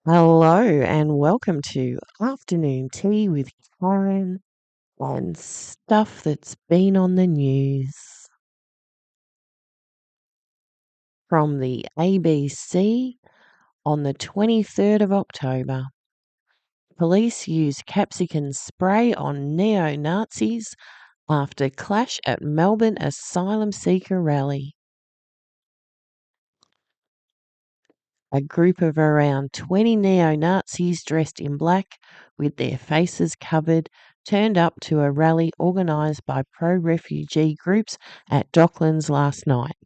Hello and welcome to Afternoon Tea with Karen and stuff that's been on the news. From the ABC on the 23rd of October, police used capsicum spray on neo-Nazis after clash at Melbourne asylum seeker rally. A group of around 20 neo-Nazis dressed in black with their faces covered turned up to a rally organised by pro-refugee groups at Docklands last night.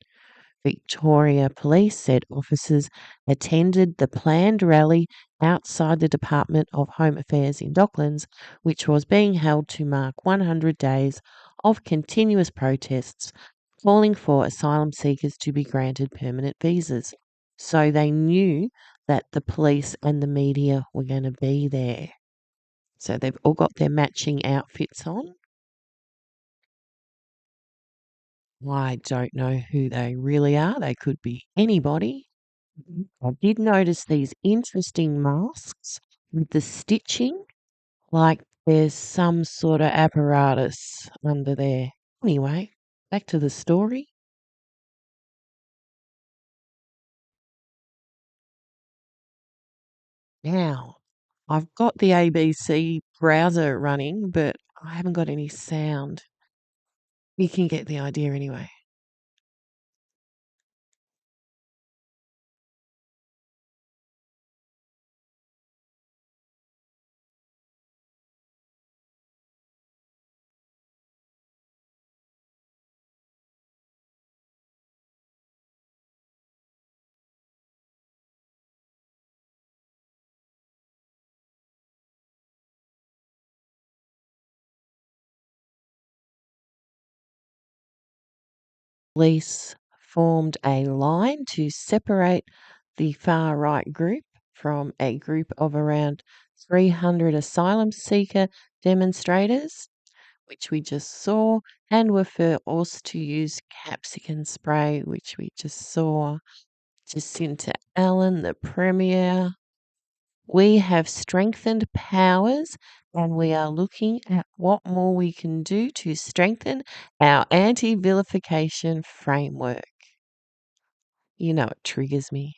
Victoria Police said officers attended the planned rally outside the Department of Home Affairs in Docklands, which was being held to mark 100 days of continuous protests calling for asylum seekers to be granted permanent visas. So they knew that the police and the media were going to be there. So they've all got their matching outfits on. I don't know who they really are. They could be anybody. I did notice these interesting masks with the stitching, like there's some sort of apparatus under there. Anyway, back to the story. Now, I've got the ABC browser running, but I haven't got any sound. You can get the idea anyway. Police formed a line to separate the far right group from a group of around 300 asylum seeker demonstrators, which we just saw, and were forced to use capsicum spray, which we just saw. Jacinta Allen, the Premier. We have strengthened powers and we are looking at what more we can do to strengthen our anti-vilification framework. You know, it triggers me.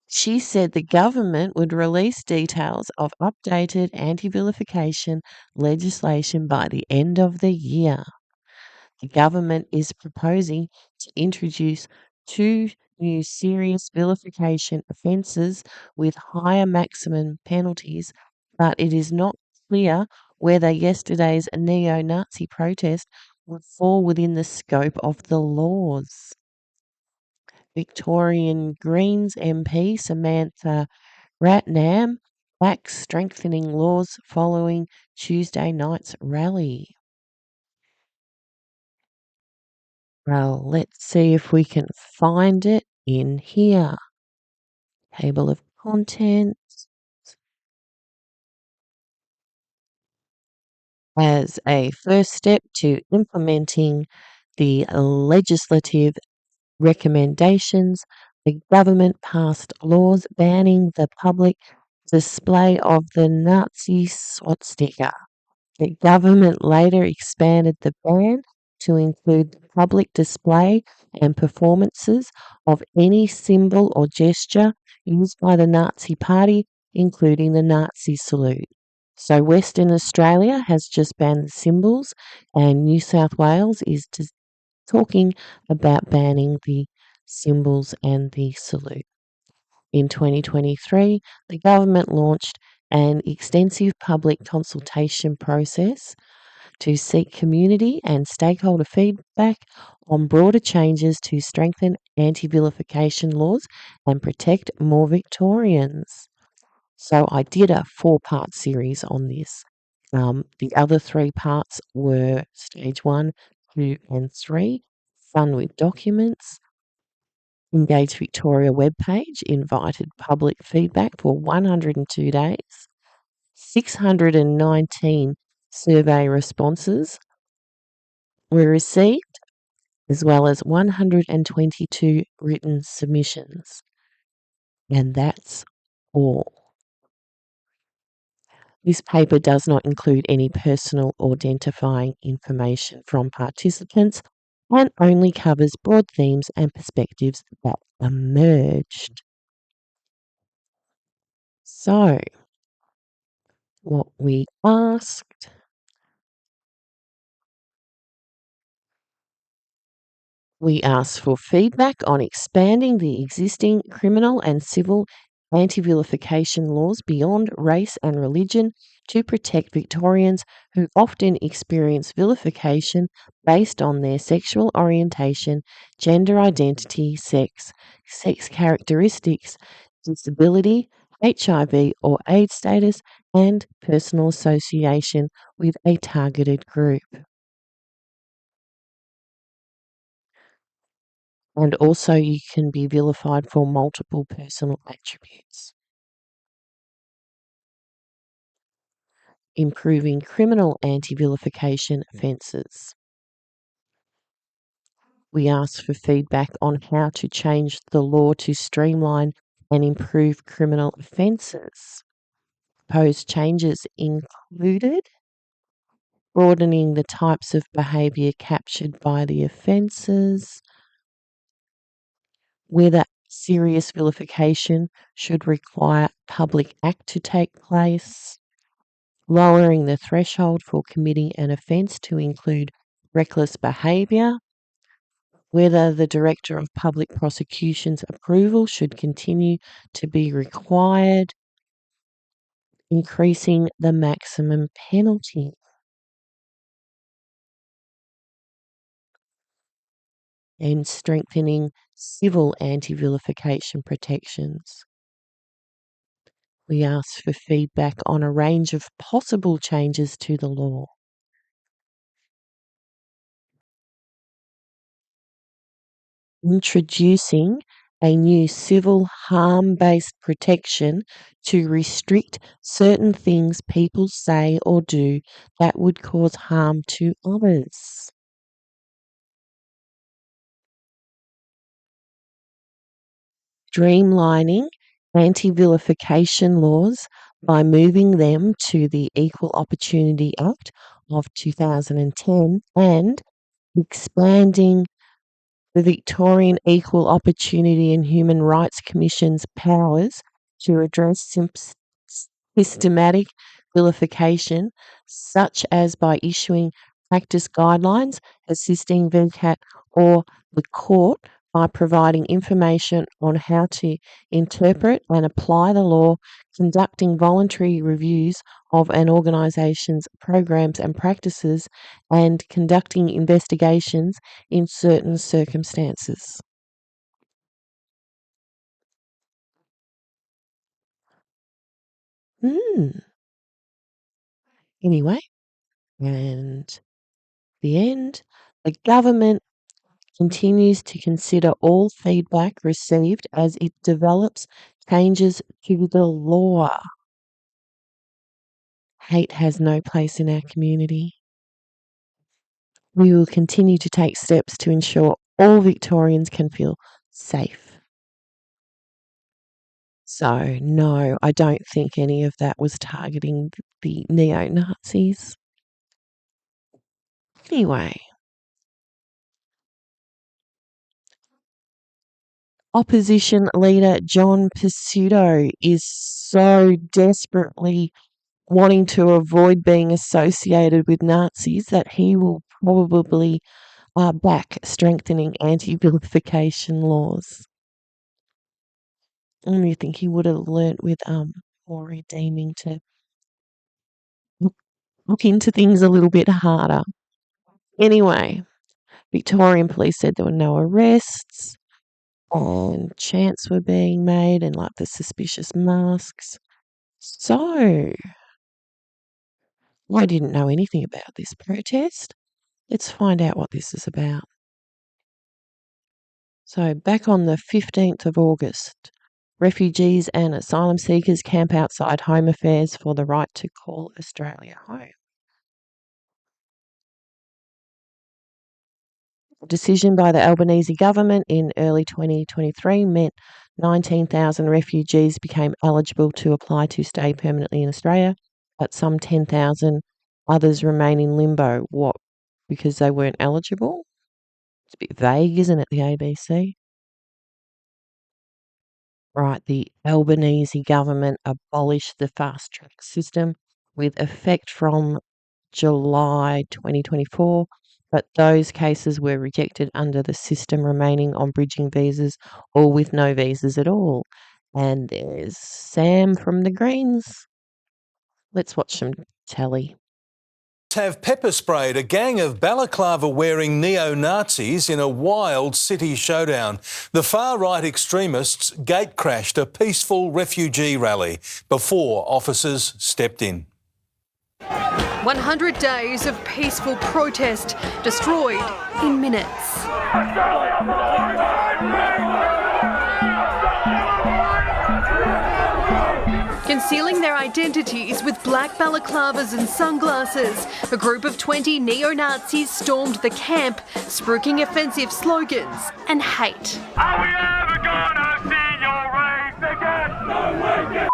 She said the government would release details of updated anti-vilification legislation by the end of the year. The government is proposing to introduce two new serious vilification offences with higher maximum penalties, but it is not clear whether yesterday's neo-Nazi protest would fall within the scope of the laws. Victorian Greens MP Samantha Ratnam backs strengthening laws following Tuesday night's rally. Well, let's see if we can find it in here. Table of contents. As a first step to implementing the legislative recommendations, the government passed laws banning the public display of the Nazi swastika. The government later expanded the ban to include the public display and performances of any symbol or gesture used by the Nazi Party, including the Nazi salute. So Western Australia has just banned the symbols, and New South Wales is talking about banning the symbols and the salute. In 2023, the government launched an extensive public consultation process to seek community and stakeholder feedback on broader changes to strengthen anti-vilification laws and protect more Victorians. So I did a 4-part series on this. The other 3 parts were stage 1, 2 and 3, Fun with Documents, Engage Victoria webpage invited public feedback for 102 days, 619 survey responses were received, as well as 122 written submissions. And that's all. This paper does not include any personal or identifying information from participants and only covers broad themes and perspectives that emerged. So, what we asked, for feedback on expanding the existing criminal and civil anti-vilification laws beyond race and religion to protect Victorians who often experience vilification based on their sexual orientation, gender identity, sex characteristics, disability, HIV or AIDS status, and personal association with a targeted group. And also you can be vilified for multiple personal attributes. Improving criminal anti-vilification offences. We asked for feedback on how to change the law to streamline and improve criminal offences. Proposed changes included broadening the types of behaviour captured by the offences, whether serious vilification should require public act to take place, lowering the threshold for committing an offence to include reckless behaviour, whether the Director of Public Prosecution's approval should continue to be required, increasing the maximum penalty. And strengthening civil anti-vilification protections. We asked for feedback on a range of possible changes to the law. Introducing a new civil harm-based protection to restrict certain things people say or do that would cause harm to others. Streamlining anti-vilification laws by moving them to the Equal Opportunity Act of 2010 and expanding the Victorian Equal Opportunity and Human Rights Commission's powers to address systematic vilification, such as by issuing practice guidelines, assisting VCAT or the court by providing information on how to interpret and apply the law, conducting voluntary reviews of an organisation's programs and practices, and conducting investigations in certain circumstances. Anyway, and the end. The government continues to consider all feedback received as it develops changes to the law. Hate has no place in our community. We will continue to take steps to ensure all Victorians can feel safe. So, no, I don't think any of that was targeting the neo-Nazis. Anyway, opposition leader John Pesutto is so desperately wanting to avoid being associated with Nazis that he will probably back strengthening anti-vilification laws. And you think he would have learnt with more redeeming to look into things a little bit harder. Anyway, Victorian police said there were no arrests and chants were being made and like the suspicious masks. So, I didn't know anything about this protest. Let's find out what this is about. So, back on the 15th of August, refugees and asylum seekers camp outside Home Affairs for the right to call Australia home. A decision by the Albanese government in early 2023 meant 19,000 refugees became eligible to apply to stay permanently in Australia. but some 10,000 others remain in limbo. What? Because they weren't eligible? It's a bit vague, isn't it, the ABC? Right, the Albanese government abolished the fast track system with effect from July 2024, but those cases were rejected under the system remaining on bridging visas or with no visas at all. And there's Sam from the Greens. Let's watch some telly. Have pepper sprayed a gang of balaclava-wearing neo-Nazis in a wild city showdown. The far-right extremists gate-crashed a peaceful refugee rally before officers stepped in. 100 days of peaceful protest destroyed in minutes. Concealing their identities with black balaclavas and sunglasses, a group of 20 neo-Nazis stormed the camp, spruiking offensive slogans and hate. Are we ever gonna see your race again? No way.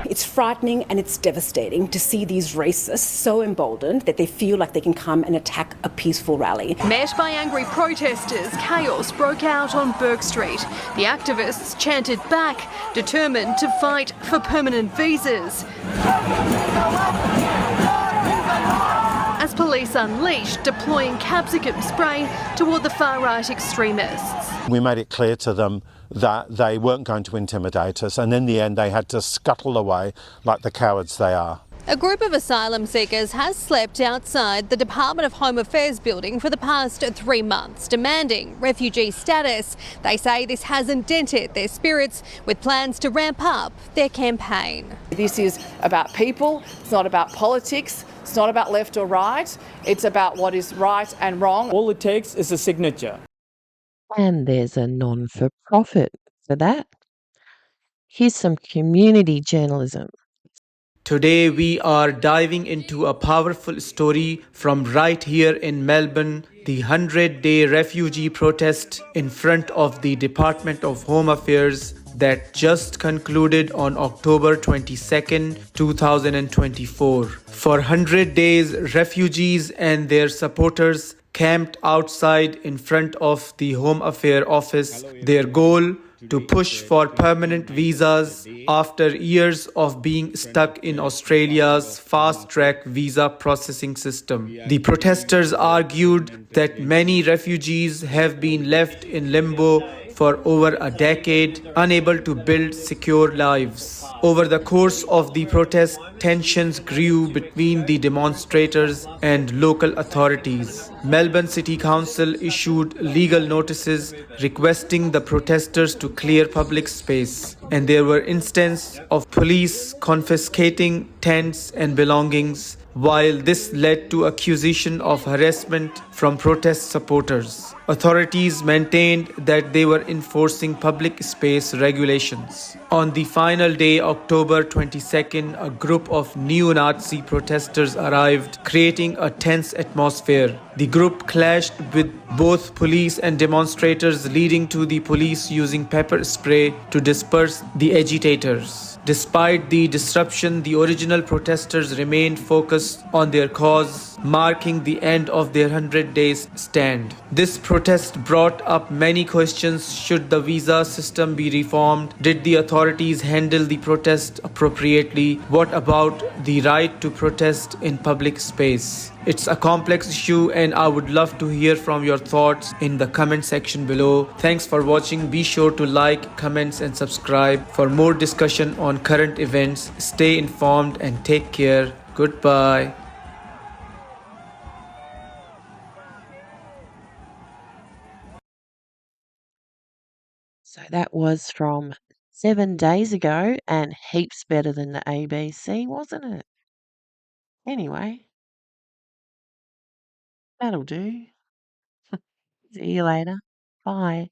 It's frightening and it's devastating to see these racists so emboldened that they feel like they can come and attack a peaceful rally. Met by angry protesters, chaos broke out on Bourke Street. The activists chanted back, determined to fight for permanent visas. As police unleashed, deploying capsicum spray toward the far-right extremists. We made it clear to them that they weren't going to intimidate us, and in the end they had to scuttle away like the cowards they are. A group of asylum seekers has slept outside the Department of Home Affairs building for the past 3 months, demanding refugee status. They say this hasn't dented their spirits, with plans to ramp up their campaign. This is about people, it's not about politics, it's not about left or right, it's about what is right and wrong. All it takes is a signature. And there's a non-for-profit for that. Here's some community journalism. Today we are diving into a powerful story from right here in Melbourne, the 100-day refugee protest in front of the Department of Home Affairs that just concluded on October 22nd, 2024. For 100 days, refugees and their supporters camped outside in front of the Home Affairs office. Their goal: to push for permanent visas after years of being stuck in Australia's fast-track visa processing system. The protesters argued that many refugees have been left in limbo for over a decade, unable to build secure lives. Over the course of the protest, tensions grew between the demonstrators and local authorities. Melbourne City Council issued legal notices requesting the protesters to clear public space, and there were instances of police confiscating tents and belongings, while this led to accusation of harassment from protest supporters. Authorities maintained that they were enforcing public space regulations. On the final day, October 22nd, a group of neo-Nazi protesters arrived, creating a tense atmosphere. The group clashed with both police and demonstrators, leading to the police using pepper spray to disperse the agitators. Despite the disruption, the original protesters remained focused on their cause, marking the end of their 100 days stand. This protest brought up many questions. Should the visa system be reformed? Did the authorities handle the protest appropriately? What about the right to protest in public space? It's a complex issue, and I would love to hear from your thoughts in the comment section below. Thanks for watching. Be sure to like, comments and subscribe for more discussion on current events. Stay informed and take care. Goodbye. So that was from 7 days ago and heaps better than the ABC, wasn't it? Anyway, that'll do. See you later. Bye.